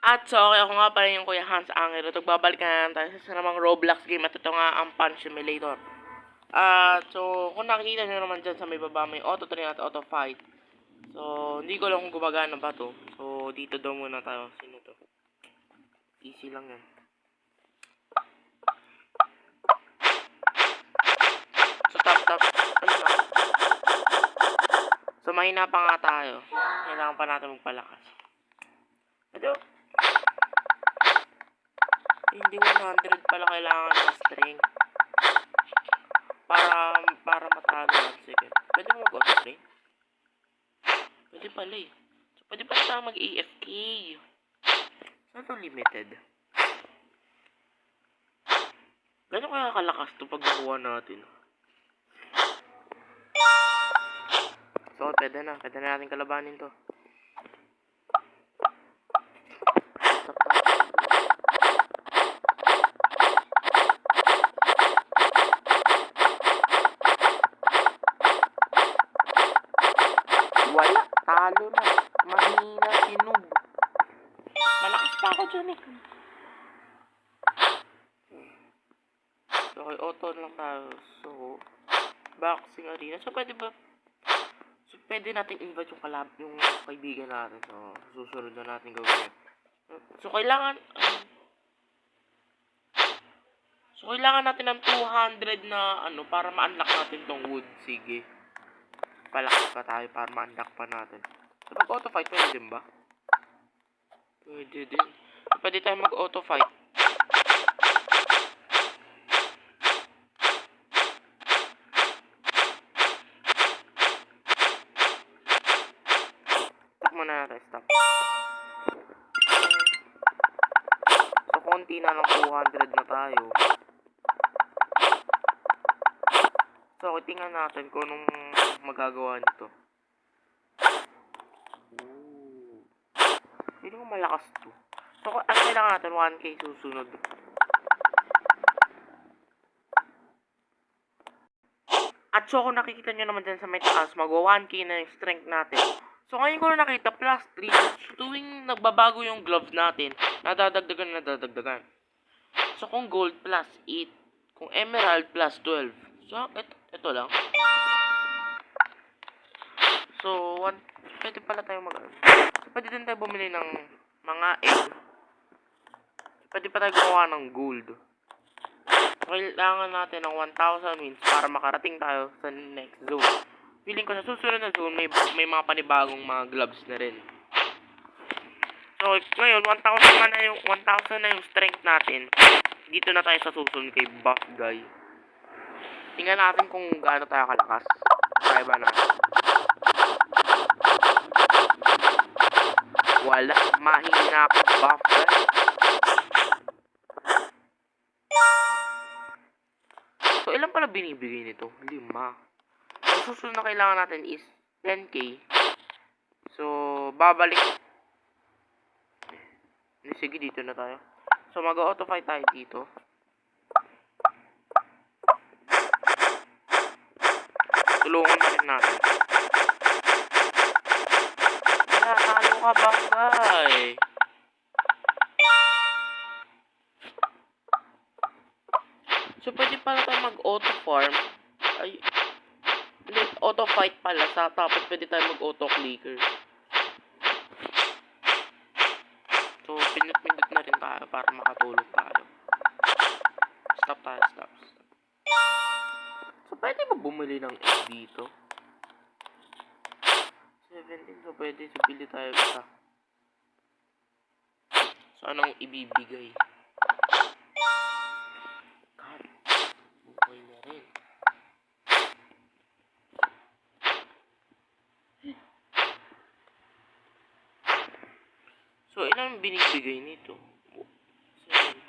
At so, okay, ako nga pala yung Kuya Hans Angelo. Nagbabalik na tayo sa namang Roblox game at ito nga ang Punch Simulator. At so, kung nakikita nyo naman dyan sa may baba, may auto train at auto fight. So, hindi ko lang kung gumagana ba to. So, dito daw muna tayo. Sino to? Easy lang yan. So, tap. Ano na? So, mahina pa nga tayo. Kailangan pa natin magpalakas. Ito. Hindi 100 pala kailangan ng string. Para matalo. Sige. Pwede mo mag-auto train? Pwede pala eh. So, pwede pala tayo mag-AFK. Saan to limited? Gano'n kaya kalakas to pag nakuha natin? So, pwede na. Pwede na natin kalabanin to. Wala. Talo na. Mahina. Sinub. Malakas pa ako dyan eh. So, okay. Auto lang tayo. So, boxing arena. So, pwede ba? So, pwede natin invite yung kaibigan natin. So, susunod na natin gawin. So, kailangan natin ng 200 na para ma-unlock natin tong wood. Sige. Palakas pa tayo para ma-unlock pa natin. So, mag-auto fight pwede din ba? Pwede din. So, pwede tayo mag-auto fight. Stop muna natin. Stop. So, konti na lang 200 na tayo. So, tingnan natin kung anong magagawa nito. Hindi ko malakas to. So, ano kailangan natin? 1K susunod. At so, kung nakikita nyo naman dyan sa may taas, magwa 1K na yung strength natin. So, ngayon ko na nakita, plus 3. So, tuwing nagbabago yung gloves natin, nadadagdagan. So, kung gold, plus 8. Kung emerald, plus 12. So, ito lang. So, pwede pala tayo so, pwede din tayo bumili ng mga egg. Pwede pa tayo gumawa ng gold. So, kailangan natin ng 1,000 wins para makarating tayo sa next zone. Feeling ko sa susunod na zone, may mga panibagong mga gloves na rin. So, ngayon, 1,000 na yung strength natin. Dito na tayo sa susunod kay Buff Guy. Tingnan natin kung gaano tayo kalakas. Kaya ba natin? Wala. Mahina ako, Buff Guy. So, ilan pala binibigay nito? 5. Ang susunod na kailangan natin is 10K. So, babalik. Sige, dito na tayo. So, mag-auto fight tayo dito. Tulungan na rin natin. Talo ka, bagay. So, pwede pala tayo mag-auto farm. Ay, auto fight pala. Tapos, pwede tayo mag-auto clicker. So, pinut-pinut na rin tayo para makatulog tayo. Stop tayo, stop. So, pwede ba bumili ng egg dito? 17, so pwede. So, bili tayo isa. So, anong ibibigay? God, buhay na rin. So, ilan binibigay nito? 70.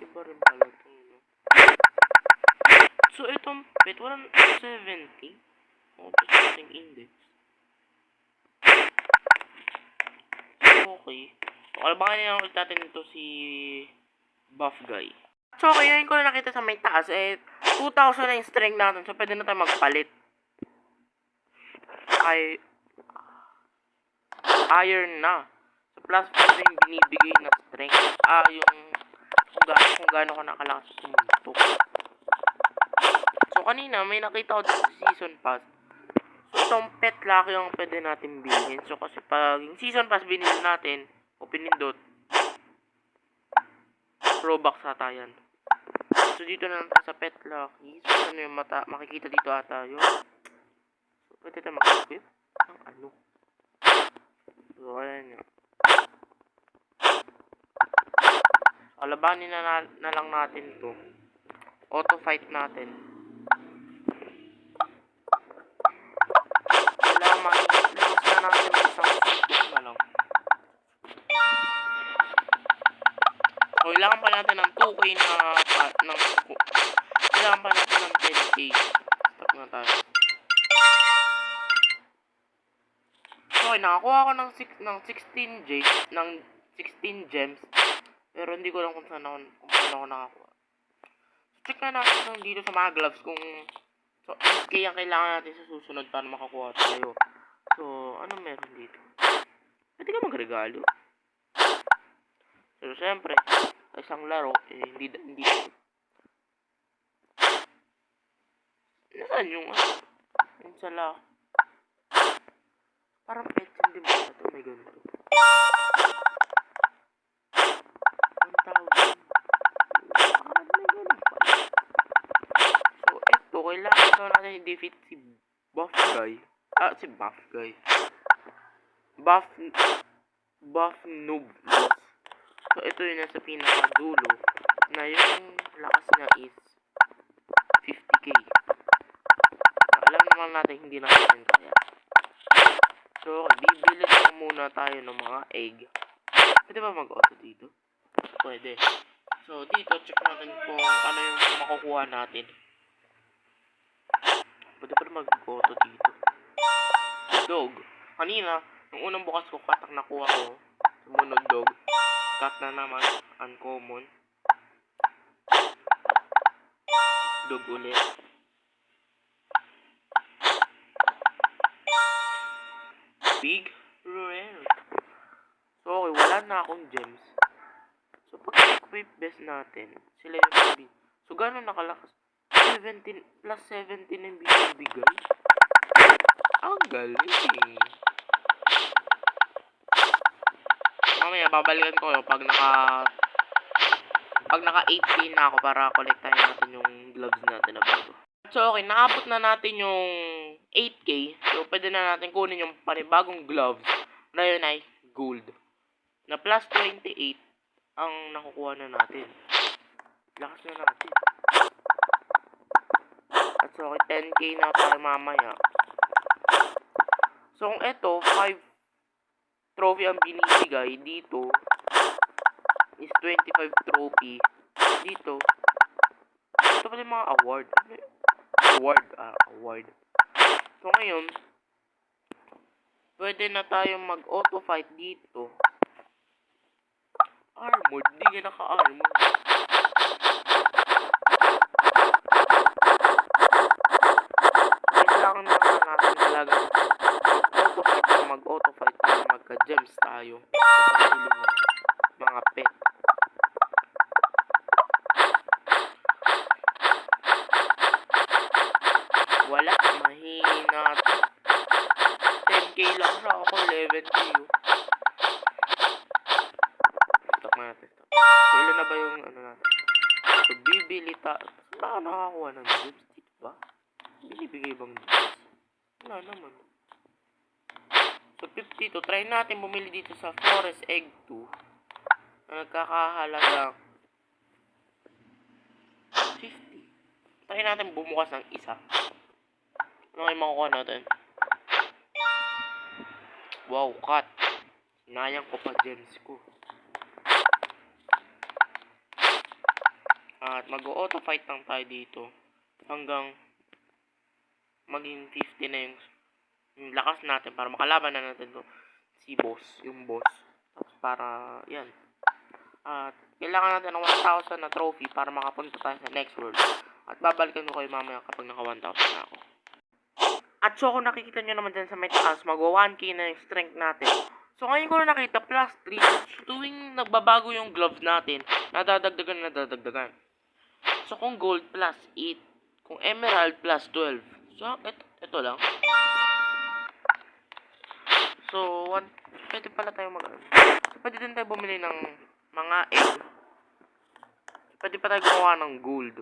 Iba rin pala ito, no? So, itong pet, walang 70. Tapos ating index. Okay. So, kalabangan niya ulit natin ito si Buff Guy. So, okay, ngayon ko na nakita sa may taas, 2,000 na yung strength natin. So, pwede na tayo magpalit. Iron na. So, plus 5 na yung binibigay na strength. Yung kung gaano ka nakalakas pumuntok. So, kanina, may nakita ko dito sa season pass. So, itong pet lucky yung pwede natin bilhin. So, kasi pag yung season pass binili natin, o pinindot, Robux ata yan. So, dito na lang tayo sa pet lucky. So, ano yung makikita dito ata yun. So, pwede tayo mag-equip ng ano. So, ayan yun. So, labanin na lang natin to. Auto fight natin. Lakas na natin isang sipos na lang. So, kailangan pa natin ng 2k kailangan pa natin ng 10k. Stop na tayo. So, okay, nakakuha ko ng 16 gems. Pero hindi ko lang kung saan ako nakakuha. So, check na natin dito sa mga gloves kung 8k ang kailangan natin sa susunod para makakuha tayo. So, ano meron dito? Pwede ka magregalo. So, syempre, sa isang laro, hindi. Nasaan yung yung sala? Parang pets hindi mo na ito. May ganito. 1,000. May ganun pa. So, ito, kailangan daw natin i-defeat si Buff Guy. Si Buff Guy. Buff Noob Boss. So, ito yung nasa pinakadulo na yung lakas niya is 50k. Alam naman natin hindi natin kaya. So, bibili ko muna tayo ng mga egg. Pwede ba mag-auto dito? Pwede. So, dito, check natin kung ano yung makukuha natin. Pwede pa mag-auto dito. Dog. Kanina, nung unang bukas ko, katak nakuha ko. Sumunod dog. Cut na naman. Uncommon. Dog ulit. Big rare. So, okay, wala na akong gems. So, pag-equip best natin, sila yung sabi. So, gano'n nakalakas? 17 plus 17 yung binibigay. Ang galing. Mamaya, babalikan ko yun pag naka 8k na ako para kolektahin natin yung gloves natin na bago. So, okay, naabot na natin yung 8k. So, pwede na natin kunin yung panibagong gloves na yun ay gold. Na plus 28 ang nakukuha na natin. Lakas na natin. At so, okay, 10k na tayo mamaya. So, kung ito, 5 trophy ang binibigay dito is 25 trophy. Dito, ito pala yung mga award. Award. So, ngayon, pwede na tayong mag-auto fight dito. Armored, hindi ka naka-armored. Kailangan naman natin talaga mag-auto fight para magka-gems tayo sa sarili ng mga pet. Wala, mahina to. 10k lang siya, ako 11k. Stop natin. So, ilan na ba yung ano natin? So, bibili tayo. Saan nakakuha ng gems? Dito ba? Binibigay bang gems? Wala naman. So, 52. Try natin bumili dito sa Forest Egg 2 na nagkakahalagang 50. Try natin bumukas ng isa. Ano kayo makukuha natin? Wow, cut. Sinayang ko pa gems ko. At mag-auto fight lang tayo dito hanggang maging 50 na yung lakas natin para makalaban na natin to si boss, yung boss. Tapos para yan. At kailangan natin ng 1,000 na trophy para makapunta tayo sa next world. At babalikan ko kayo mamaya kapag naka 1,000 na ako. At so kung nakikita nyo naman dyan sa may taas, magwa 1k na yung strength natin. So ngayon ko na nakita, plus 3. So tuwing nagbabago yung gloves natin, nadadagdagan. So kung gold, plus 8. Kung emerald, plus 12. So ito lang. So, pwede pala tayo so, pwede din tayo bumili ng mga egg. Pwede pa tayo gumawa ng gold.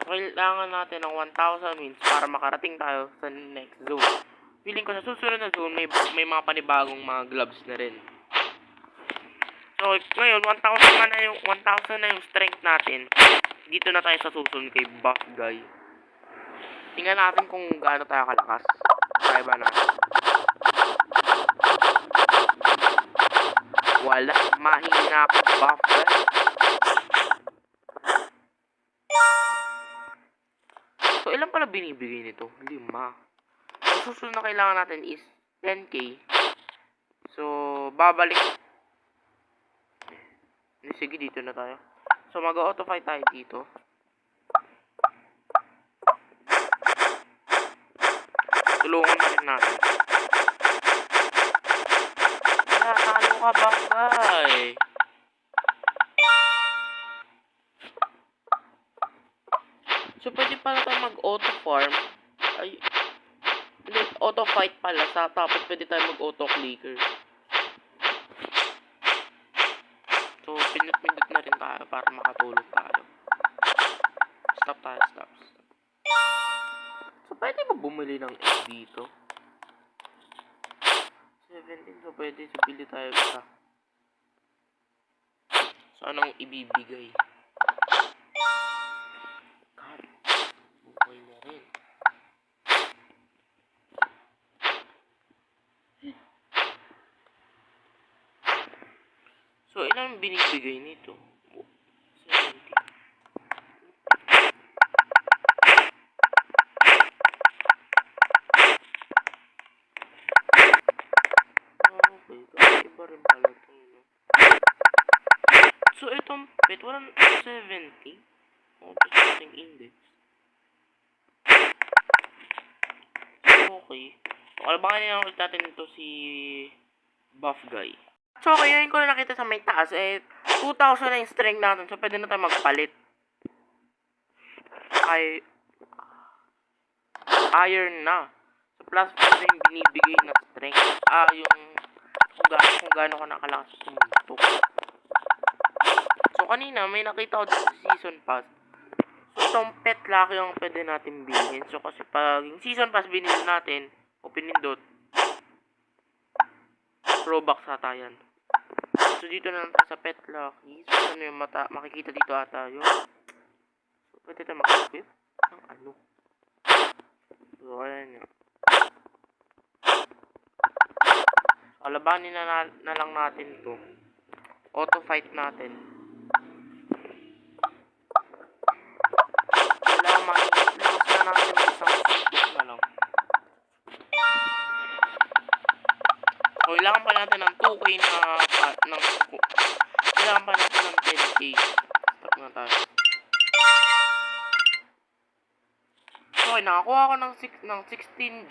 Kailangan natin ng 1,000 wins para makarating tayo sa next zone. Feeling ko sa susunod na zone, may mga panibagong mga gloves na rin. So, ngayon, 1,000 na yung strength natin. Dito na tayo sa susunod kay Buff Guy. Tingnan natin kung gaano tayo kalakas. Kaya ba natin? Wala, mahina ako, Buff Guy. So, ilan pala binibigay nito? 5. Ang susunod na kailangan natin is 10k. So, babalik. Sige, dito na tayo. So, mag-auto fight tayo dito. Tulungan na rin natin. Kaya, talo ka, bagay. So, pwede pala tayo mag-auto farm. Ay, auto fight pala. Tapos, pwede tayo mag-auto clicker. So, pinut-pinut na rin tayo para makatulog tayo. Stop tayo, stop. So, pwede ba bumili ng egg dito? 17, so pwede. So, bili tayo isa. So, anong ibibigay? God, buhay na rin. So, ilan binibigay nito? 70. Okay, iba rin pala ito. So, itong pet, walang 70. Just something index. Okay. So, alabangan nila ulit natin ito si Buff Guy. So, okay, yun ko na nakita sa may taas. 2,000 na yung strength natin. So, pwede na tayo magpalit. Iron na. So, plus 5 yung binibigay na strength. Yung kung gaano ko nakalakas sumuntok. So, kanina, may nakita ko dito sa season pass. So, itong pet lucky yung pwede natin bilhin. So, kasi pag yung season pass binili natin, o pinindot, Robux ata yan. So, dito na lang tayo sa pet lucky. So, ano yung makikita dito ata yun. So, pwede tayo mag-equip ng ano. So, ayan yun. So, alabanin na lang natin to. Auto fight natin. Lakas na natin isang suntok na lang. So, kailangan pa natin ng 2k kailangan pa natin ng 10k. Stop na tayo. So, okay, nakakuha ko ng 16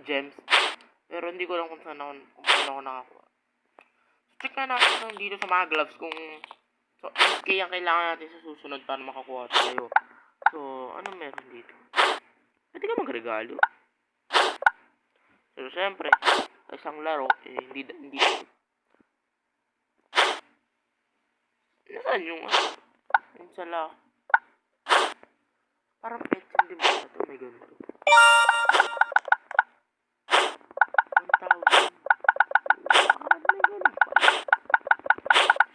gems. Pero hindi ko lang kung saan ako nakakuha. So, check na natin dito sa mga gloves kung 8k ang kailangan natin sa susunod para makakuha tayo. So, ano meron dito? Pwede ka magregalo. So, syempre, sa isang laro, hindi. Nasaan yung yung sala? Parang pets hindi ba ito? May ganito. 1,000. May ganun pa.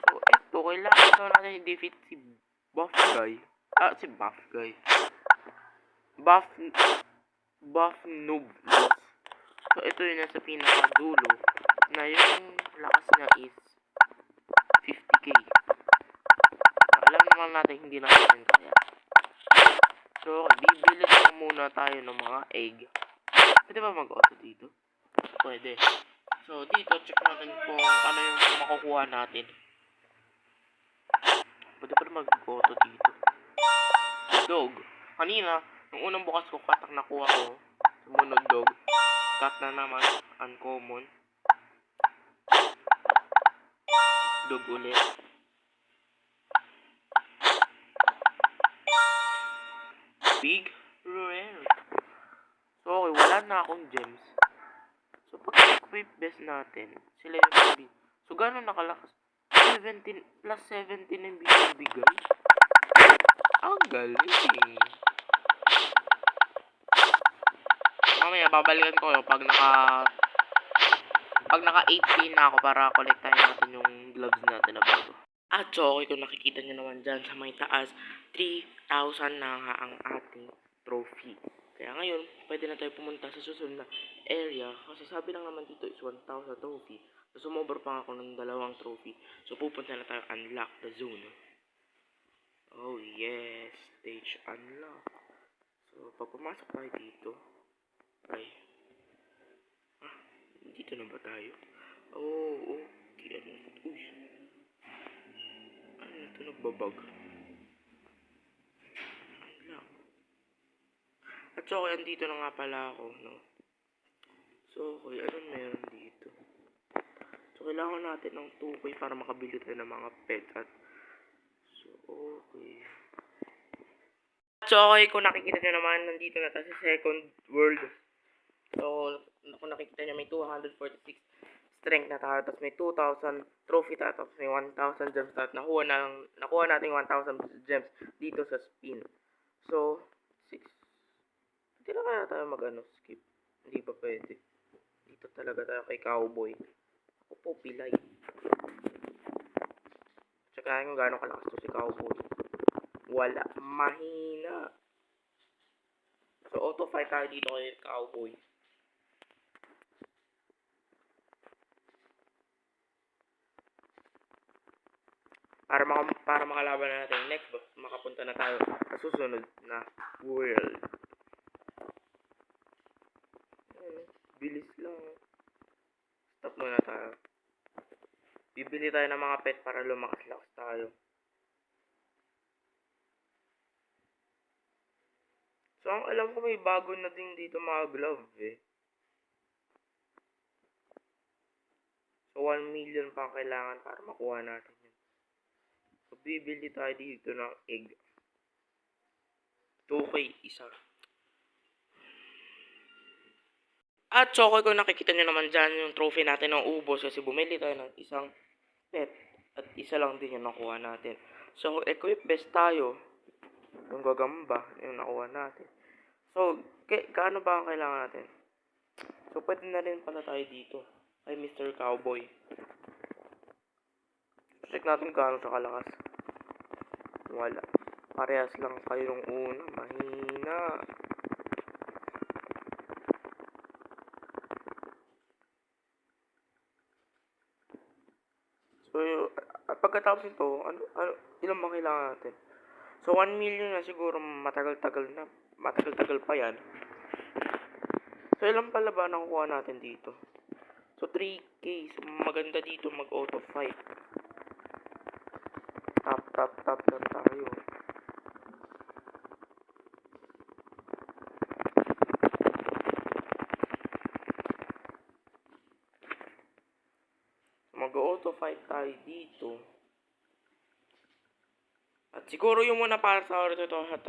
So, ito, kailangan daw natin i-defeat si Buff Guy. Si Buff Guy. Buff Noob Boss. So, ito yun nasa pinakadulo na yung lakas niya is 50k. Alam naman natin hindi natin kaya. So, okay, bibili muna tayo ng mga egg. Pwede ba mag-auto dito? Pwede. So, dito, check natin kung ano yung makukuha natin. Pwede pa mag-auto dito. dog. Kanina, nung unang bukas ko, cat ang nakuha ko. Sumunod dog. Cat na naman. Uncommon. Dog ulit. Big rare. So, okay, wala na akong gems. So, pag-equip best natin, sila yung sabi. So, gano'n nakalakas? 17 plus 17 ang bigay. Ang galing. Mamaya, babalikan ko yun pag naka 18 na ako para kolektahin natin yung gloves natin na bago. At so, okay, kung nakikita nyo naman dyan sa may taas, 3,000 na nga ang ating trophy. Kaya ngayon, pwede na tayo pumunta sa susunod na area. Kasi sabi lang naman dito is 1,000 trophy. So, sumobra pa ako ng 2 trophy. So, pupunta na tayo unlock the zone. Oh, yes. Stage unlock. So, pag pumasok tayo dito, ay, dito na ba tayo? Oh, okay. Uy. Ano ito? Nagbabag. Unlock. At so, okay, andito na nga pala ako, no? So, okay, anong meron dito? So, kailangan natin ng 2K para makabili tayo ng mga pets at so, okay. So, okay, kung nakikita nyo naman, nandito na tayo sa second world. So, kung nakikita nyo, may 246 strength na tayo, tapos may 2,000 trophy tayo, tapos may 1,000 gems tayo. Nakuha natin 1,000 gems dito sa spin. So, 6. Hindi na kaya tayo skip. Hindi ba pwede? Dito talaga tayo kay cowboy. Ako po, pilay. Tsaka kung gano'ng kalakas to si cowboy. Wala. Mahina. So, auto fight tayo dito kay cowboy. Para makalaban na natin next boss, makapunta na tayo sa susunod na world. Bilis lang. Stop muna tayo. Bibili tayo ng mga pet para lumakas-lakas tayo. So, ang alam ko may bago na din dito mga glove eh. So, 1 million pa kailangan para makuha natin yun. So, bibili tayo dito ng egg. 2K isa. At so, kung nakikita nyo naman dyan yung trophy natin ng ubos kasi bumili tayo ng isang pet. At isa lang din yung nakuha natin. So, equip best tayo. Yung gagamba, yung nakuha natin. So, gaano ba ang kailangan natin? So, pwede na rin pala tayo dito. Kay Mr. Cowboy. Check natin gaano sa kalakas. Wala. Parehas lang kayo nung una. Mahina. So, pagkatapos nito, ilan bang kailangan natin? So, 1 million na siguro matagal-tagal na. Matagal-tagal pa yan. So, ilan pala ba nakukuha natin dito? So, 3K. So, maganda dito mag-auto fight. Tap lang tayo. Mag-auto fight tayo dito. At siguro yung muna para sa oras ito. At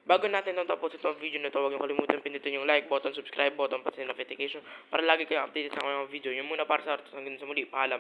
bago natin natapos itong video na ito, huwag niyo kalimutan pindutin yung like button, subscribe button, pati notification para lagi kayong updated sa mga video. Yung muna para sa oras hanggang sa muli. Paalam.